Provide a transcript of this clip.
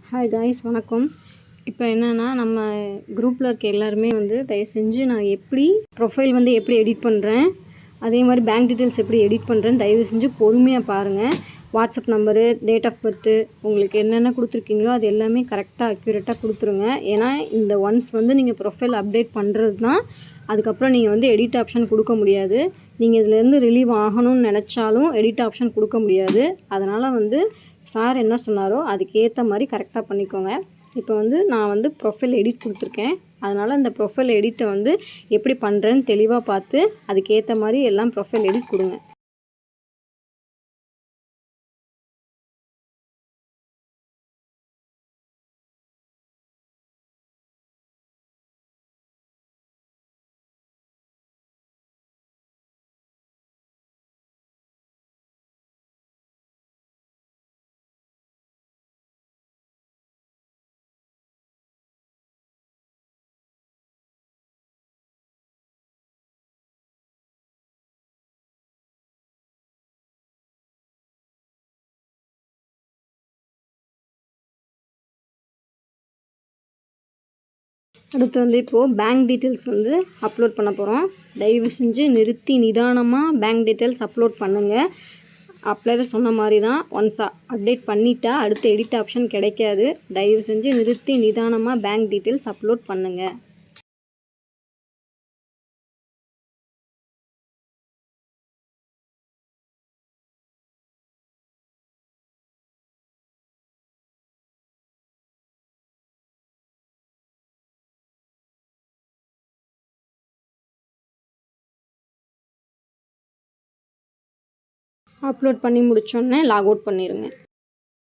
Hi guys, வணக்கம். இப்போ என்னென்னா, நம்ம குரூப்பில் இருக்க எல்லாருமே தயவு செஞ்சு நான் எப்படி ப்ரொஃபைல் எப்படி எடிட் பண்ணுறேன், அதே மாதிரி பேங்க் டீட்டெயில்ஸ் எப்படி எடிட் பண்ணுறேன்னு தயவு செஞ்சு பொறுமையாக பாருங்கள். WhatsApp number, date of birth, உங்களுக்கு என்னென்ன கொடுத்துருக்கீங்களோ அது எல்லாமே கரெக்டாக அக்யூரேட்டாக கொடுத்துருங்க. ஏன்னா இந்த ஒன்ஸ் நீங்கள் ப்ரொஃபைல் அப்டேட் பண்ணுறது தான் அதுக்கப்புறம் நீங்கள் எடிட் ஆப்ஷன் கொடுக்க முடியாது. நீங்கள் இதிலேருந்து ரிலீவ் ஆகணும்னு நினச்சாலும் எடிட் ஆப்ஷன் கொடுக்க முடியாது. அதனால் சார் என்ன சொன்னாரோ அதுக்கேற்ற மாதிரி கரெக்டாக பண்ணிக்கோங்க. இப்போ நான் ப்ரொஃபைல் எடிட் கொடுத்துருக்கேன். அதனால் அந்த ப்ரொஃபைல் எடிட்டை எப்படி பண்ணுறேன்னு தெளிவாக பார்த்து அதுக்கேற்ற மாதிரி எல்லாம் ப்ரொஃபைல் எடிட் கொடுங்க. அடுத்து இப்போது பேங்க் டீட்டெயில்ஸ் அப்லோட் பண்ண போகிறோம். தயவு செஞ்சு நிறுத்தி நிதானமாக பேங்க் டீட்டெயில்ஸ் அப்லோட் பண்ணுங்கள். அப்ளையர் சொன்ன மாதிரி தான், ஒன்ஸ் அப்டேட் பண்ணிட்டா அடுத்து எடிட் ஆப்ஷன் கிடைக்காது. தயவு செஞ்சு நிறுத்தி நிதானமாக பேங்க் டீட்டெயில்ஸ் அப்லோட் பண்ணுங்கள். அப்லோட் பண்ணி முடித்தோடனே லாக் அவுட் பண்ணிடுங்க.